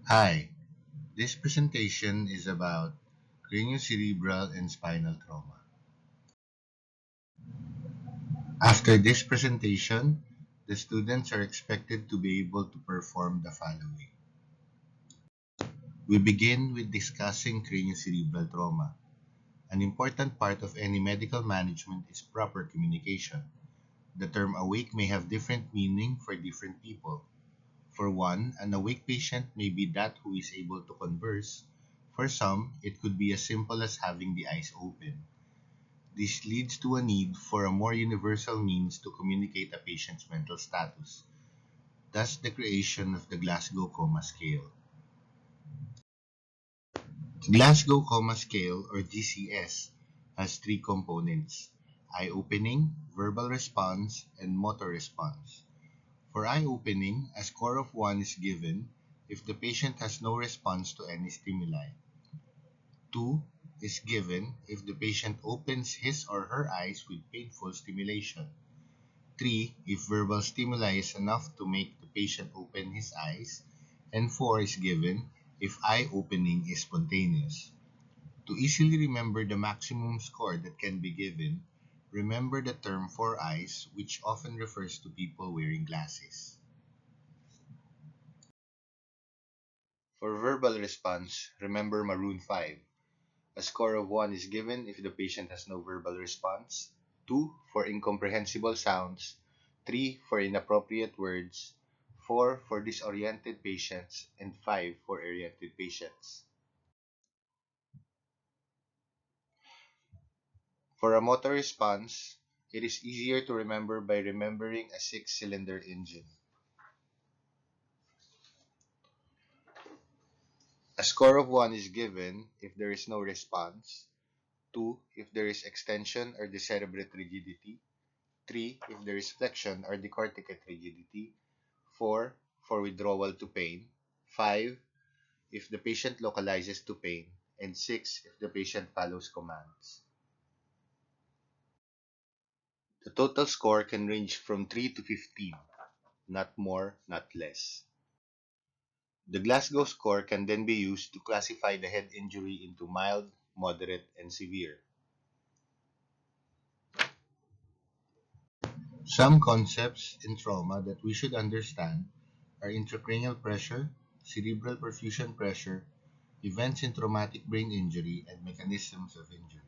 Hi, this presentation is about craniocerebral and spinal trauma. After this presentation, the students are expected to be able to perform the following. We begin with discussing craniocerebral trauma. An important part of any medical management is proper communication. The term awake may have different meaning for different people. For one, an awake patient may be that who is able to converse. For some, it could be as simple as having the eyes open. This leads to a need for a more universal means to communicate a patient's mental status, thus the creation of the Glasgow Coma Scale. The Glasgow Coma Scale, or GCS, has three components: eye opening, verbal response, and motor response. For eye opening, a score of 1 is given if the patient has no response to any stimuli. 2 is given if the patient opens his or her eyes with painful stimulation. 3 if verbal stimuli is enough to make the patient open his eyes. And 4 is given if eye opening is spontaneous. To easily remember the maximum score that can be given, remember the term 4 eyes, which often refers to people wearing glasses. For verbal response, remember Maroon 5. A score of 1 is given if the patient has no verbal response, 2 for incomprehensible sounds, 3 for inappropriate words, 4 for disoriented patients, and 5 for oriented patients. For a motor response, it is easier to remember by remembering a six-cylinder engine. A score of 1 is given if there is no response, 2 if there is extension or decerebrate rigidity, 3 if there is flexion or decorticate rigidity, 4 for withdrawal to pain, 5 if the patient localizes to pain, and 6 if the patient follows commands. The total score can range from 3 to 15, not more, not less. The Glasgow score can then be used to classify the head injury into mild, moderate, and severe. Some concepts in trauma that we should understand are intracranial pressure, cerebral perfusion pressure, events in traumatic brain injury, and mechanisms of injury.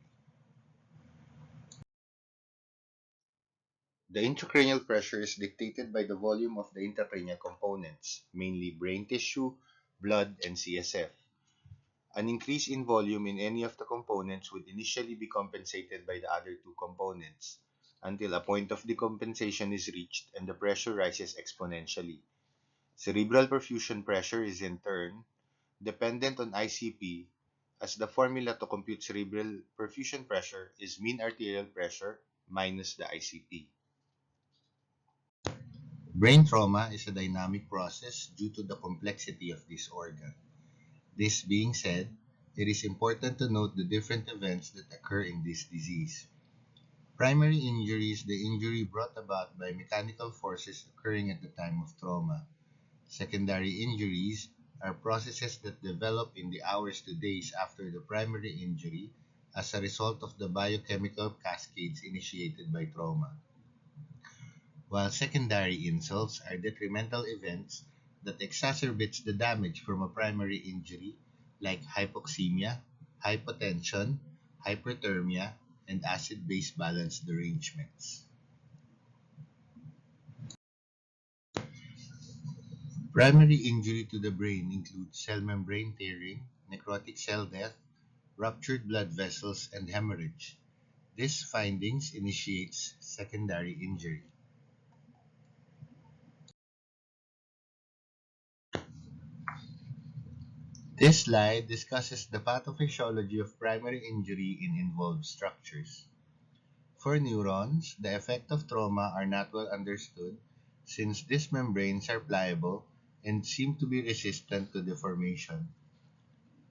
The intracranial pressure is dictated by the volume of the intracranial components, mainly brain tissue, blood, and CSF. An increase in volume in any of the components would initially be compensated by the other two components, until a point of decompensation is reached and the pressure rises exponentially. Cerebral perfusion pressure is in turn dependent on ICP, as the formula to compute cerebral perfusion pressure is mean arterial pressure minus the ICP. Brain trauma is a dynamic process due to the complexity of this organ. This being said, it is important to note the different events that occur in this disease. Primary injury is the injury brought about by mechanical forces occurring at the time of trauma. Secondary injuries are processes that develop in the hours to days after the primary injury as a result of the biochemical cascades initiated by trauma, while secondary insults are detrimental events that exacerbates the damage from a primary injury like hypoxemia, hypotension, hyperthermia, and acid-base balance derangements. Primary injury to the brain includes cell membrane tearing, necrotic cell death, ruptured blood vessels, and hemorrhage. These findings initiates secondary injury. This slide discusses the pathophysiology of primary injury in involved structures. For neurons, the effects of trauma are not well understood since these membranes are pliable and seem to be resistant to deformation.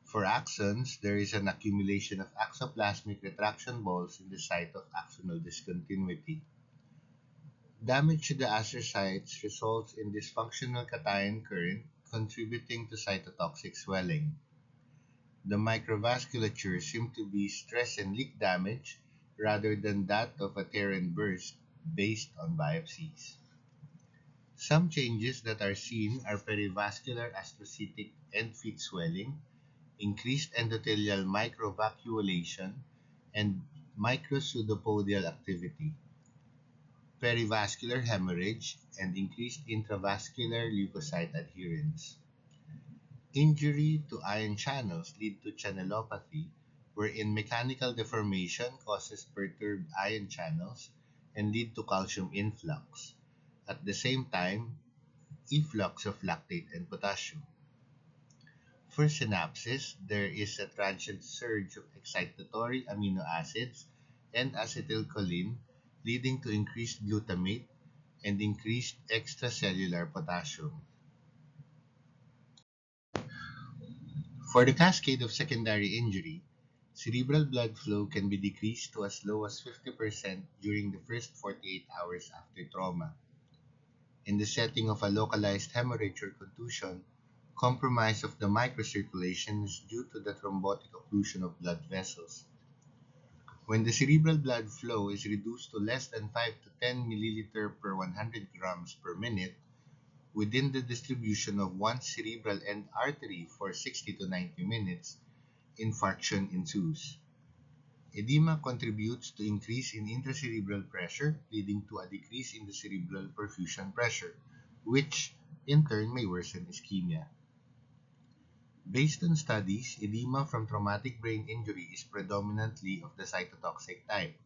For axons, there is an accumulation of axoplasmic retraction balls in the site of axonal discontinuity. Damage to the astrocytes results in dysfunctional cation current contributing to cytotoxic swelling. The microvasculature seemed to be stress and leak damage rather than that of a tear and burst based on biopsies. Some changes that are seen are perivascular astrocytic end feet swelling, increased endothelial microvacuolation, and micropseudopodial activity, perivascular hemorrhage, and increased intravascular leukocyte adherence. Injury to ion channels lead to channelopathy, wherein mechanical deformation causes perturbed ion channels and lead to calcium influx. At the same time, efflux of lactate and potassium. For synapses, there is a transient surge of excitatory amino acids and acetylcholine, leading to increased glutamate and increased extracellular potassium. For the cascade of secondary injury, cerebral blood flow can be decreased to as low as 50% during the first 48 hours after trauma. In the setting of a localized hemorrhage or contusion, compromise of the microcirculation is due to the thrombotic occlusion of blood vessels. When the cerebral blood flow is reduced to less than 5 to 10 milliliter per 100 grams per minute within the distribution of one cerebral end artery for 60 to 90 minutes, infarction ensues. Edema contributes to increase in intracerebral pressure, leading to a decrease in the cerebral perfusion pressure, which in turn may worsen ischemia. Based on studies, edema from traumatic brain injury is predominantly of the cytotoxic type,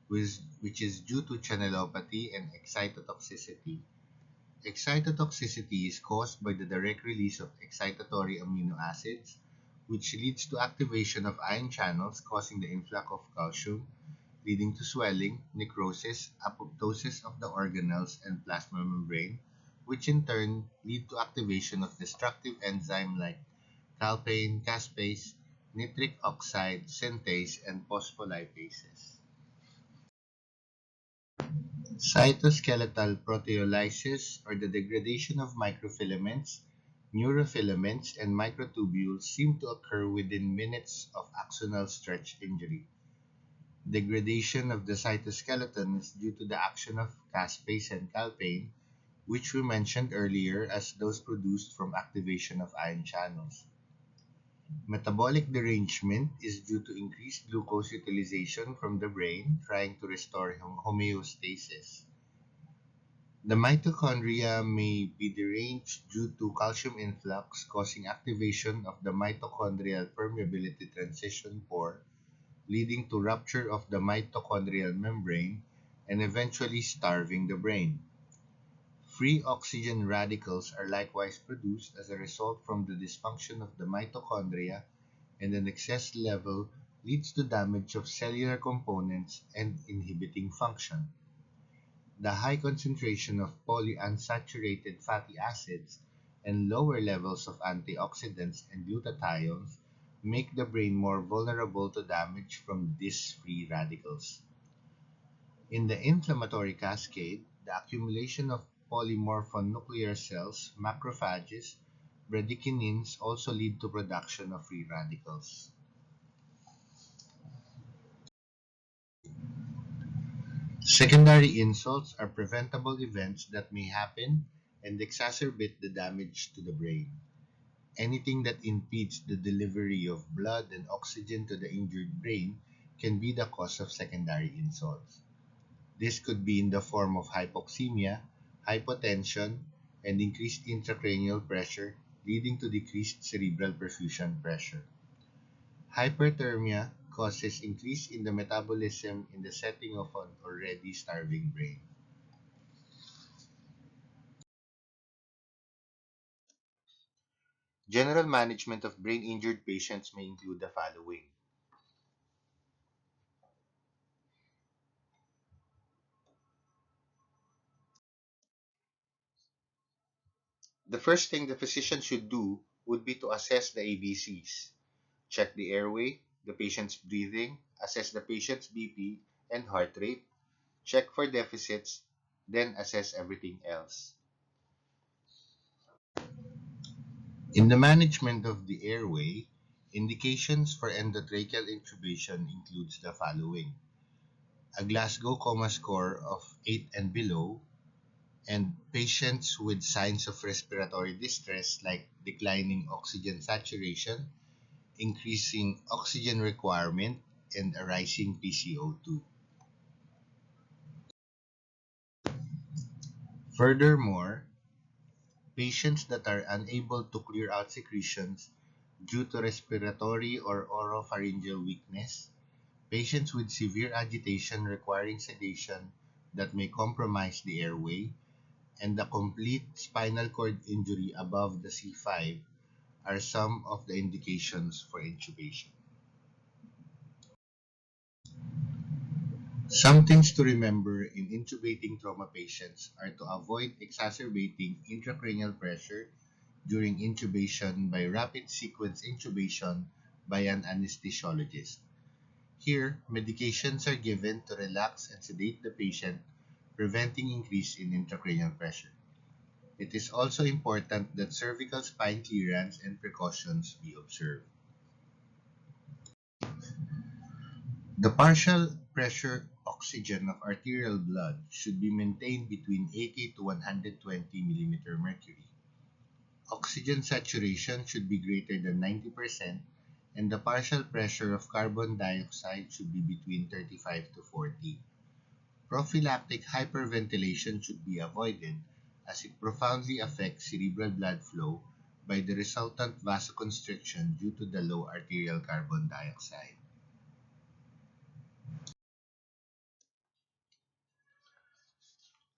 which is due to channelopathy and excitotoxicity. Excitotoxicity is caused by the direct release of excitatory amino acids, which leads to activation of ion channels causing the influx of calcium, leading to swelling, necrosis, apoptosis of the organelles and plasma membrane, which in turn lead to activation of destructive enzymes like calpain, caspase, nitric oxide synthase, and phospholipases. Cytoskeletal proteolysis, or the degradation of microfilaments, neurofilaments, and microtubules, seem to occur within minutes of axonal stretch injury. Degradation of the cytoskeleton is due to the action of caspase and calpain, which we mentioned earlier as those produced from activation of ion channels. Metabolic derangement is due to increased glucose utilization from the brain trying to restore homeostasis. The mitochondria may be deranged due to calcium influx causing activation of the mitochondrial permeability transition pore, leading to rupture of the mitochondrial membrane and eventually starving the brain. Free oxygen radicals are likewise produced as a result from the dysfunction of the mitochondria, and an excess level leads to damage of cellular components and inhibiting function. The high concentration of polyunsaturated fatty acids and lower levels of antioxidants and glutathione make the brain more vulnerable to damage from these free radicals. In the inflammatory cascade, the accumulation of polymorphonuclear cells, macrophages, bradykinins also lead to production of free radicals. Secondary insults are preventable events that may happen and exacerbate the damage to the brain. Anything that impedes the delivery of blood and oxygen to the injured brain can be the cause of secondary insults. This could be in the form of hypoxemia, hypotension, and increased intracranial pressure, leading to decreased cerebral perfusion pressure. Hyperthermia causes increase in the metabolism in the setting of an already starving brain. General management of brain injured patients may include the following. The first thing the physician should do would be to assess the ABCs. Check the airway, the patient's breathing, assess the patient's BP and heart rate, check for deficits, then assess everything else. In the management of the airway, indications for endotracheal intubation includes the following: a Glasgow Coma score of 8 and below, and patients with signs of respiratory distress like declining oxygen saturation, increasing oxygen requirement, and a rising PCO2. Furthermore, patients that are unable to clear out secretions due to respiratory or oropharyngeal weakness, patients with severe agitation requiring sedation that may compromise the airway, and a complete spinal cord injury above the C5 are some of the indications for intubation. Some things to remember in intubating trauma patients are to avoid exacerbating intracranial pressure during intubation by rapid sequence intubation by an anesthesiologist. Here, medications are given to relax and sedate the patient, preventing increase in intracranial pressure. It is also important that cervical spine clearance and precautions be observed. The partial pressure oxygen of arterial blood should be maintained between 80 to 120 millimeter mercury. Oxygen saturation should be greater than 90%, and the partial pressure of carbon dioxide should be between 35 to 40. Prophylactic hyperventilation should be avoided as it profoundly affects cerebral blood flow by the resultant vasoconstriction due to the low arterial carbon dioxide.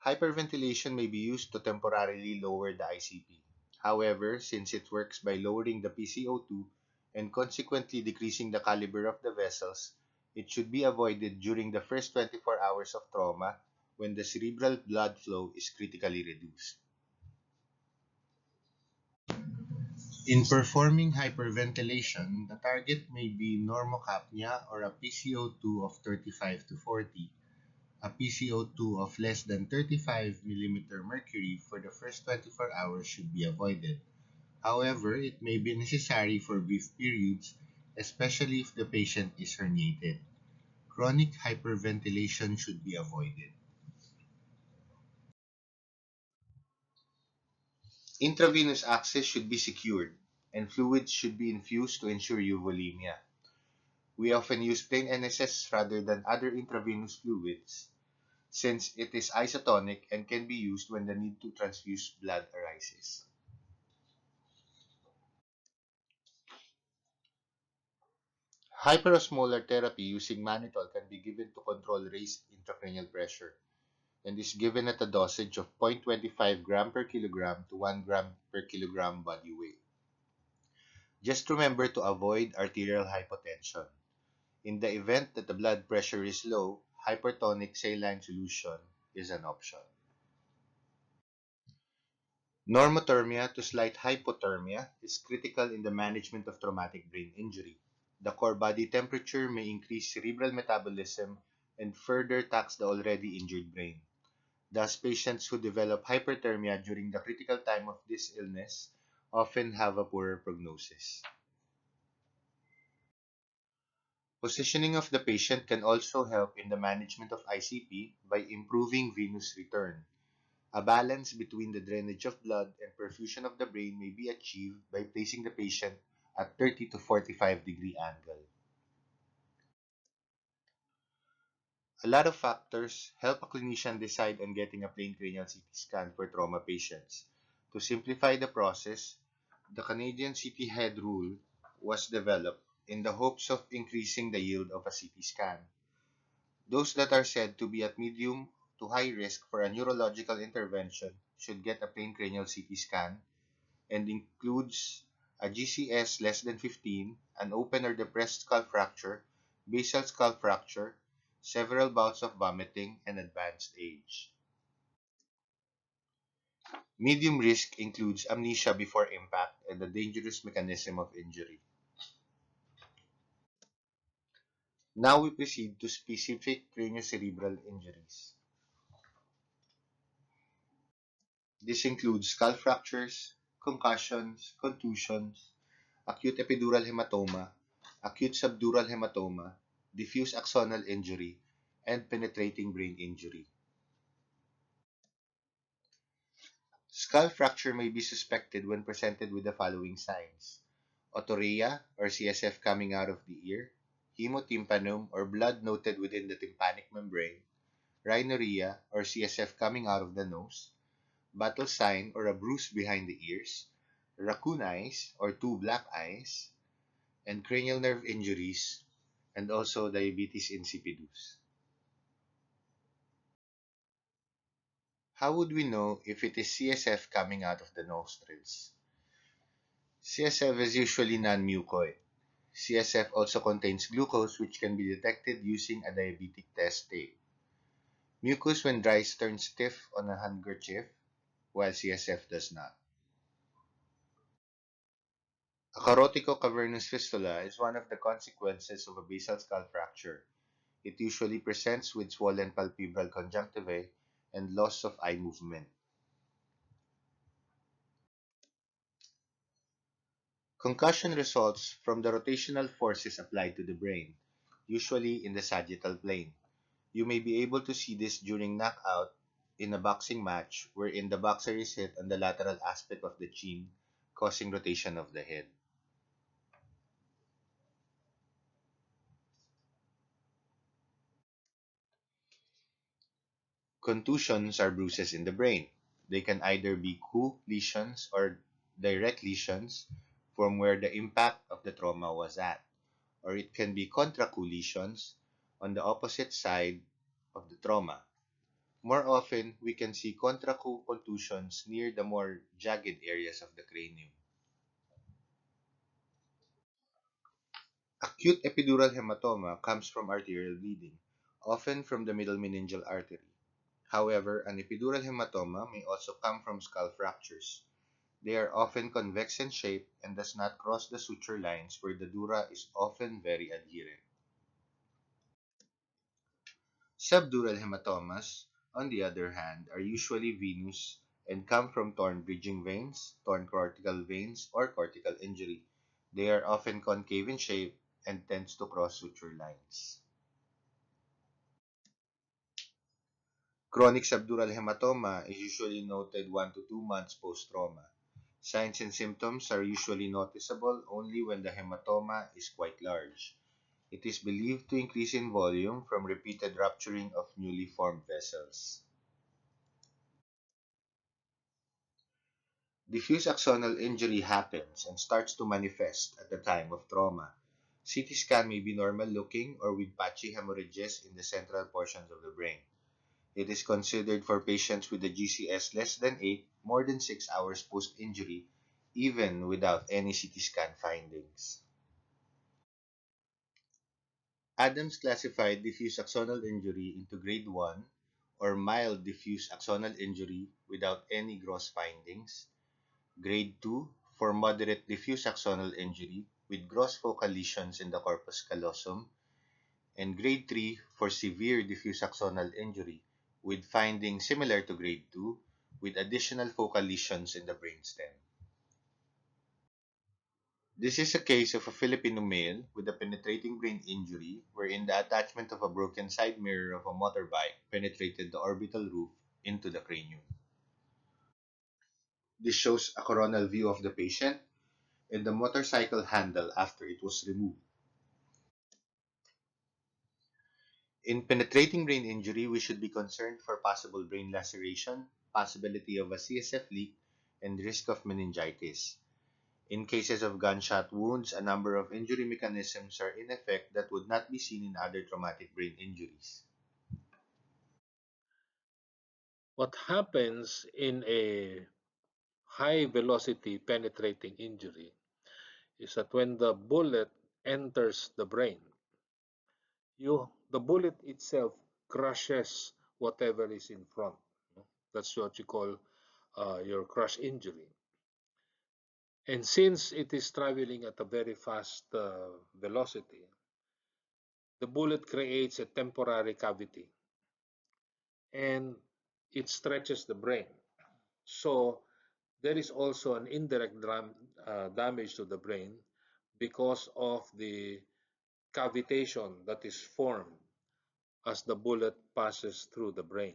Hyperventilation may be used to temporarily lower the ICP. However, since it works by lowering the PCO2 and consequently decreasing the caliber of the vessels, it should be avoided during the first 24 hours of trauma when the cerebral blood flow is critically reduced. In performing hyperventilation, the target may be normocapnia or a PCO2 of 35 to 40. A PCO2 of less than 35 millimeter mercury for the first 24 hours should be avoided. However, it may be necessary for brief periods, especially if the patient is herniated. Chronic hyperventilation should be avoided. Intravenous access should be secured, and fluids should be infused to ensure euvolemia. We often use plain NSS rather than other intravenous fluids since it is isotonic and can be used when the need to transfuse blood arises. Hyperosmolar therapy using mannitol can be given to control raised intracranial pressure and is given at a dosage of 0.25 gram per kilogram to 1 gram per kilogram body weight. Just remember to avoid arterial hypotension. In the event that the blood pressure is low, hypertonic saline solution is an option. Normothermia to slight hypothermia is critical in the management of traumatic brain injury. The core body temperature may increase cerebral metabolism and further tax the already injured brain. Thus, patients who develop hyperthermia during the critical time of this illness often have a poorer prognosis. Positioning of the patient can also help in the management of ICP by improving venous return. A balance between the drainage of blood and perfusion of the brain may be achieved by placing the patient at 30 to 45-degree angle. A lot of factors help a clinician decide on getting a plain cranial CT scan for trauma patients. To simplify the process, the Canadian CT head rule was developed in the hopes of increasing the yield of a CT scan. Those that are said to be at medium to high risk for a neurological intervention should get a plain cranial CT scan and includes a GCS less than 15, an open or depressed skull fracture, basal skull fracture, several bouts of vomiting, and advanced age. Medium risk includes amnesia before impact and a dangerous mechanism of injury. Now we proceed to specific craniocerebral injuries. This includes skull fractures, concussions, contusions, acute epidural hematoma, acute subdural hematoma, diffuse axonal injury, and penetrating brain injury. Skull fracture may be suspected when presented with the following signs: otorrhea or CSF coming out of the ear, hemotympanum or blood noted within the tympanic membrane, rhinorrhea or CSF coming out of the nose, battle sign or a bruise behind the ears, raccoon eyes or two black eyes, and cranial nerve injuries, and also diabetes insipidus. How would we know if it is CSF coming out of the nostrils? CSF is usually non-mucoid. CSF also contains glucose, which can be detected using a diabetic test tape. Mucus, when dry, turns stiff on a handkerchief, while CSF does not. A carotico-cavernous fistula is one of the consequences of a basal skull fracture. It usually presents with swollen palpebral conjunctivae and loss of eye movement. Concussion results from the rotational forces applied to the brain, usually in the sagittal plane. You may be able to see this during knockout in a boxing match wherein the boxer is hit on the lateral aspect of the chin, causing rotation of the head. Contusions are bruises in the brain. They can either be coup lesions or direct lesions from where the impact of the trauma was at, or it can be contra coup lesions on the opposite side of the trauma. More often, we can see contra coup contusions near the more jagged areas of the cranium. Acute epidural hematoma comes from arterial bleeding, often from the middle meningeal artery. However, an epidural hematoma may also come from skull fractures. They are often convex in shape and does not cross the suture lines where the dura is often very adherent. Subdural hematomas, on the other hand, are usually venous and come from torn bridging veins, torn cortical veins, or cortical injury. They are often concave in shape and tends to cross suture lines. Chronic subdural hematoma is usually noted 1 to 2 months post-trauma. Signs and symptoms are usually noticeable only when the hematoma is quite large. It is believed to increase in volume from repeated rupturing of newly formed vessels. Diffuse axonal injury happens and starts to manifest at the time of trauma. CT scan may be normal looking or with patchy hemorrhages in the central portions of the brain. It is considered for patients with a GCS less than 8, more than 6 hours post-injury, even without any CT scan findings. Adams classified diffuse axonal injury into grade 1 or mild diffuse axonal injury without any gross findings, grade 2 for moderate diffuse axonal injury with gross focal lesions in the corpus callosum, and grade 3 for severe diffuse axonal injury with findings similar to grade 2 with additional focal lesions in the brainstem. This is a case of a Filipino male with a penetrating brain injury wherein the attachment of a broken side mirror of a motorbike penetrated the orbital roof into the cranium. This shows a coronal view of the patient and the motorcycle handle after it was removed. In penetrating brain injury, we should be concerned for possible brain laceration, possibility of a CSF leak, and risk of meningitis. In cases of gunshot wounds, a number of injury mechanisms are in effect that would not be seen in other traumatic brain injuries. What happens in a high velocity penetrating injury is that when the bullet enters the brain, the bullet itself crushes whatever is in front. That's what you call your crush injury. And since it is traveling at a very fast velocity, the bullet creates a temporary cavity and it stretches the brain. So There is also an indirect damage to the brain because of the cavitation that is formed as the bullet passes through the brain.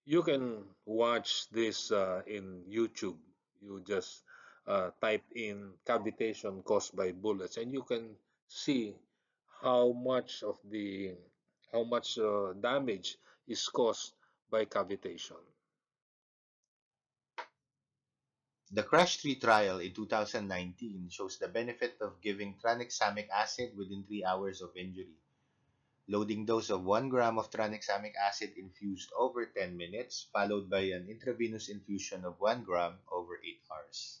You can watch this in YouTube. You just type in cavitation caused by bullets, and you can see how much of the how much damage is caused by cavitation. The CRASH 3 trial in 2019 shows the benefit of giving tranexamic acid within 3 hours of injury. Loading dose of 1 gram of tranexamic acid infused over 10 minutes, followed by an intravenous infusion of 1 gram over 8 hours.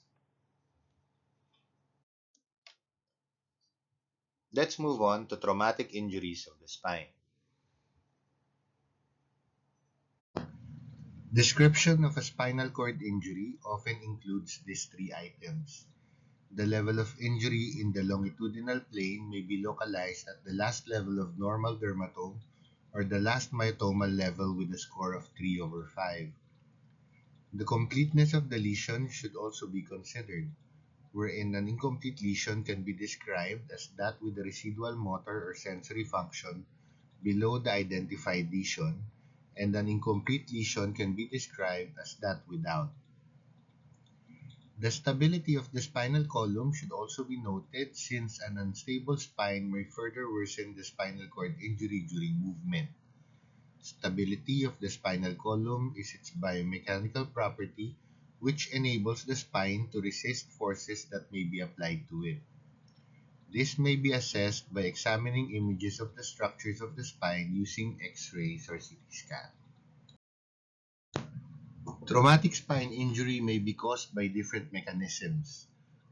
Let's move on to traumatic injuries of the spine. Description of a spinal cord injury often includes these three items. The level of injury in the longitudinal plane may be localized at the last level of normal dermatome or the last myotomal level with a score of 3 over 5. The completeness of the lesion should also be considered, wherein an incomplete lesion can be described as that with a residual motor or sensory function below the identified lesion, and an incomplete lesion can be described as that without. The stability of the spinal column should also be noted since an unstable spine may further worsen the spinal cord injury during movement. Stability of the spinal column is its biomechanical property which enables the spine to resist forces that may be applied to it. This may be assessed by examining images of the structures of the spine using X-rays or CT scan. Traumatic spine injury may be caused by different mechanisms.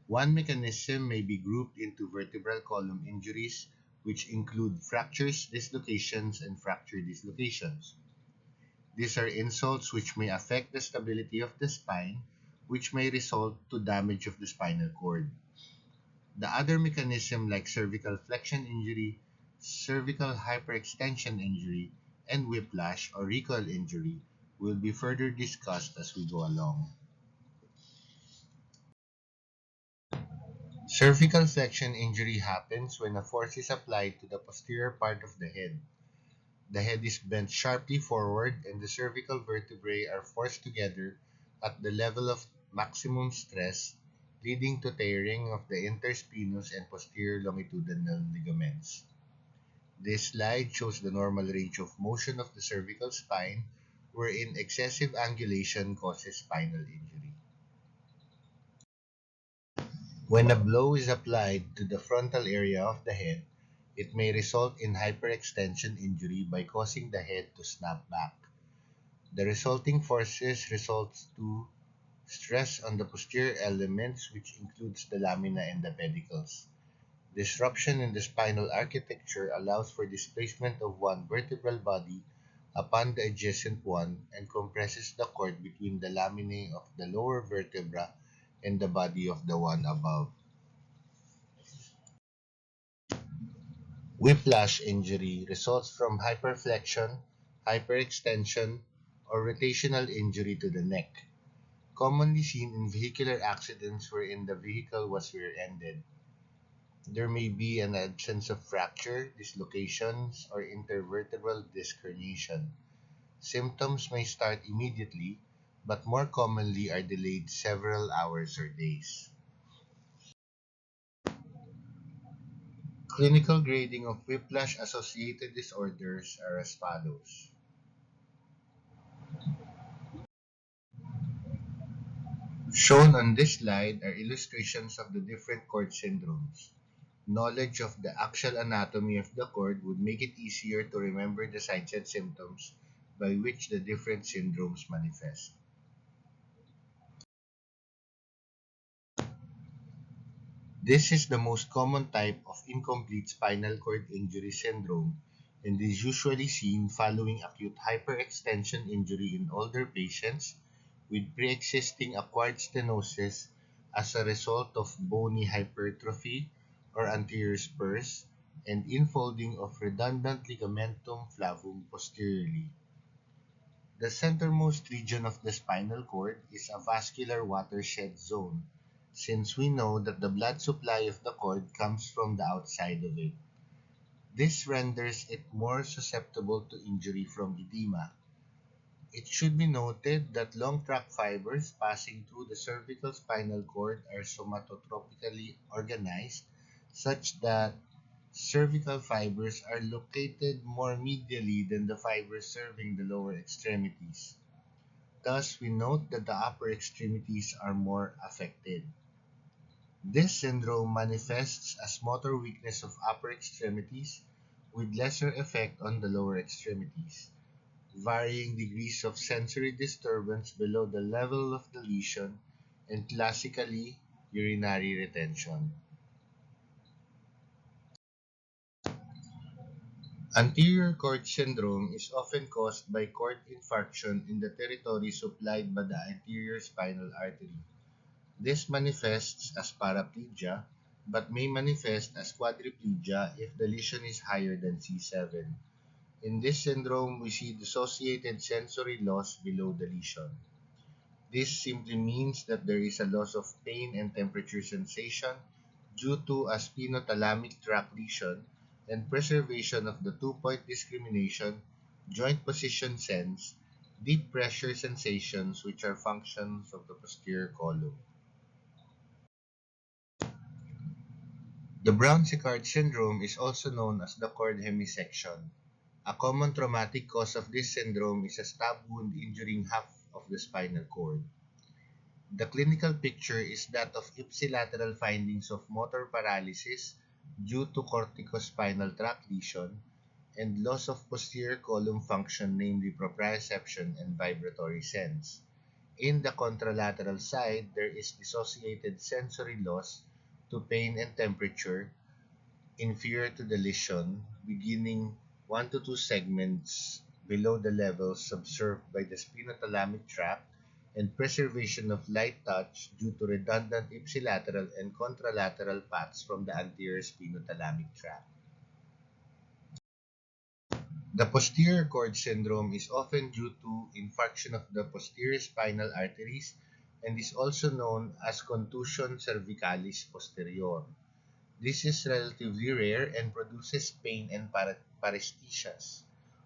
One mechanism may be grouped into vertebral column injuries, which include fractures, dislocations, and fracture dislocations. These are insults which may affect the stability of the spine, which may result to damage of the spinal cord. The other mechanism like cervical flexion injury, cervical hyperextension injury, and whiplash or recoil injury will be further discussed as we go along. Cervical flexion injury happens when a force is applied to the posterior part of the head. The head is bent sharply forward and the cervical vertebrae are forced together at the level of maximum stress, leading to tearing of the interspinous and posterior longitudinal ligaments. This slide shows the normal range of motion of the cervical spine, wherein excessive angulation causes spinal injury. When a blow is applied to the frontal area of the head, it may result in hyperextension injury by causing the head to snap back. The resulting forces results to stress on the posterior elements, which includes the lamina and the pedicles. Disruption in the spinal architecture allows for displacement of one vertebral body upon the adjacent one and compresses the cord between the laminae of the lower vertebra and the body of the one above. Whiplash injury results from hyperflexion, hyperextension, or rotational injury to the neck, commonly seen in vehicular accidents wherein the vehicle was rear-ended. There may be an absence of fracture, dislocations, or intervertebral disc herniation. Symptoms may start immediately, but more commonly are delayed several hours or days. Clinical grading of whiplash-associated disorders are as follows. Shown on this slide are illustrations of the different cord syndromes. Knowledge of the axial anatomy of the cord would make it easier to remember the signs and symptoms by which the different syndromes manifest. This is the most common type of incomplete spinal cord injury syndrome and is usually seen following acute hyperextension injury in older patients with pre-existing acquired stenosis as a result of bony hypertrophy or anterior spurs and infolding of redundant ligamentum flavum posteriorly. The centermost region of the spinal cord is a vascular watershed zone, since we know that the blood supply of the cord comes from the outside of it. This renders it more susceptible to injury from edema. It should be noted that long track fibers passing through the cervical spinal cord are somatotropically organized, such that cervical fibers are located more medially than the fibers serving the lower extremities. Thus, we note that the upper extremities are more affected. This syndrome manifests as motor weakness of upper extremities with lesser effect on the lower extremities, varying degrees of sensory disturbance below the level of the lesion, and classically urinary retention. Anterior cord syndrome is often caused by cord infarction in the territory supplied by the anterior spinal artery. This manifests as paraplegia, but may manifest as quadriplegia if the lesion is higher than C7. In this syndrome, we see dissociated sensory loss below the lesion. This simply means that there is a loss of pain and temperature sensation due to a spinothalamic tract lesion and preservation of the two-point discrimination, joint position sense, deep pressure sensations which are functions of the posterior column. The Brown-Séquard syndrome is also known as the cord hemisection. A common traumatic cause of this syndrome is a stab wound injuring half of the spinal cord. The clinical picture is that of ipsilateral findings of motor paralysis due to corticospinal tract lesion and loss of posterior column function, namely proprioception and vibratory sense. In the contralateral side, there is dissociated sensory loss to pain and temperature inferior to the lesion, beginning 1 to 2 segments below the levels observed by the spinothalamic tract, and preservation of light touch due to redundant ipsilateral and contralateral paths from the anterior spinothalamic tract. The posterior cord syndrome is often due to infarction of the posterior spinal arteries and is also known as contusion cervicalis posterior. This is relatively rare and produces pain and paresthesias,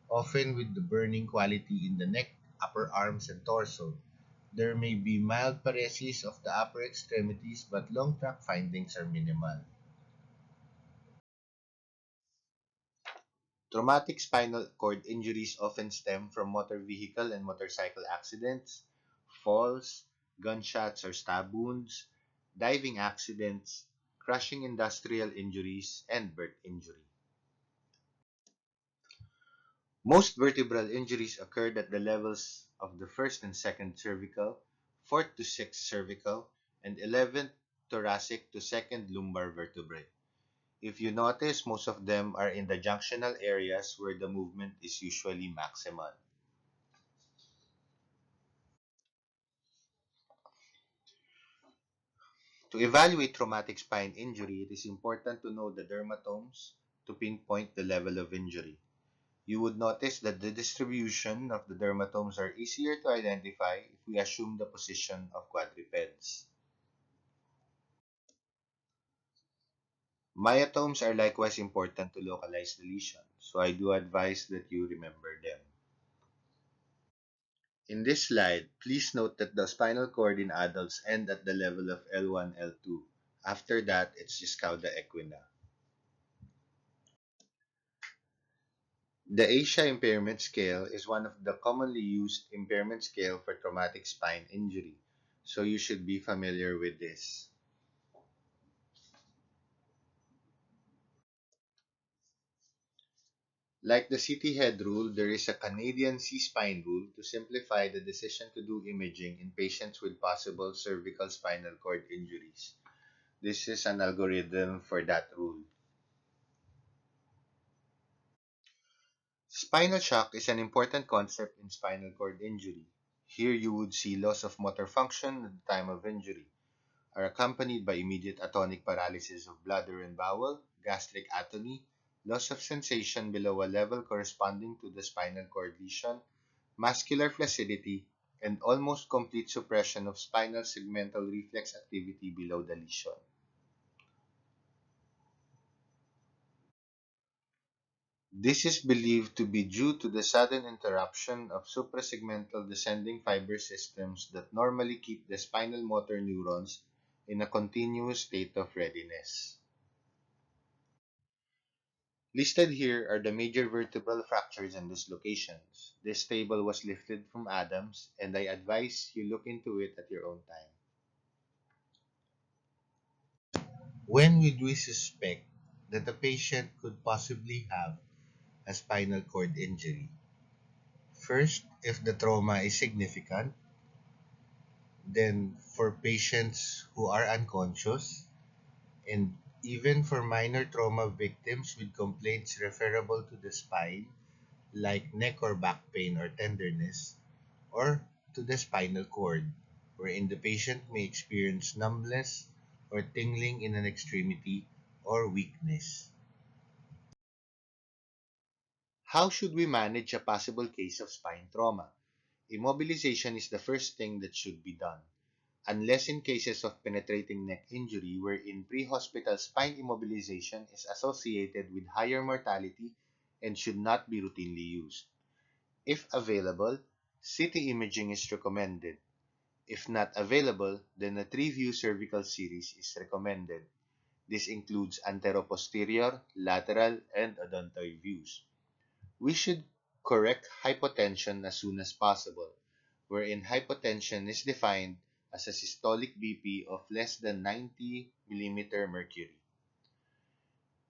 often with the burning quality in the neck, upper arms, and torso. There may be mild paresis of the upper extremities, but long track findings are minimal. Traumatic spinal cord injuries often stem from motor vehicle and motorcycle accidents, falls, gunshots or stab wounds, diving accidents, crushing industrial injuries, and birth injury. Most vertebral injuries occurred at the levels of the first and second cervical, fourth to sixth cervical, and 11th thoracic to second lumbar vertebrae. If you notice, most of them are in the junctional areas where the movement is usually maximal. To evaluate traumatic spine injury, it is important to know the dermatomes to pinpoint the level of injury. You would notice that the distribution of the dermatomes are easier to identify if we assume the position of quadrupeds. Myotomes are likewise important to localize the lesion, so I do advise that you remember them. In this slide, please note that the spinal cord in adults end at the level of L1, L2. After that, it's just cauda equina. The Asia Impairment Scale is one of the commonly used impairment scale for traumatic spine injury, so you should be familiar with this. Like the CT head rule, there is a Canadian C-spine rule to simplify the decision to do imaging in patients with possible cervical spinal cord injuries. This is an algorithm for that rule. Spinal shock is an important concept in spinal cord injury. Here you would see loss of motor function at the time of injury, are accompanied by immediate atonic paralysis of bladder and bowel, gastric atony, loss of sensation below a level corresponding to the spinal cord lesion, muscular flaccidity, and almost complete suppression of spinal segmental reflex activity below the lesion. This is believed to be due to the sudden interruption of suprasegmental descending fiber systems that normally keep the spinal motor neurons in a continuous state of readiness. Listed here are the major vertebral fractures and dislocations. This table was lifted from Adams, and I advise you look into it at your own time. When would we suspect that a patient could possibly have a spinal cord injury? First, if the trauma is significant, then for patients who are unconscious, and even for minor trauma victims with complaints referable to the spine, like neck or back pain or tenderness, or to the spinal cord, wherein the patient may experience numbness or tingling in an extremity or weakness. How should we manage a possible case of spine trauma? Immobilization is the first thing that should be done, unless in cases of penetrating neck injury wherein pre-hospital spine immobilization is associated with higher mortality and should not be routinely used. If available, CT imaging is recommended. If not available, then a 3-view cervical series is recommended. This includes anteroposterior, lateral, and odontoid views. We should correct hypotension as soon as possible, wherein hypotension is defined as a systolic BP of less than 90 mm mercury.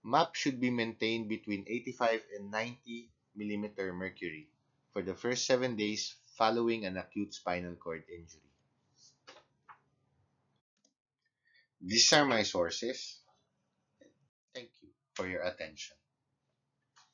MAP should be maintained between 85 and 90 mm mercury for the first 7 days following an acute spinal cord injury. These are my sources. Thank you for your attention.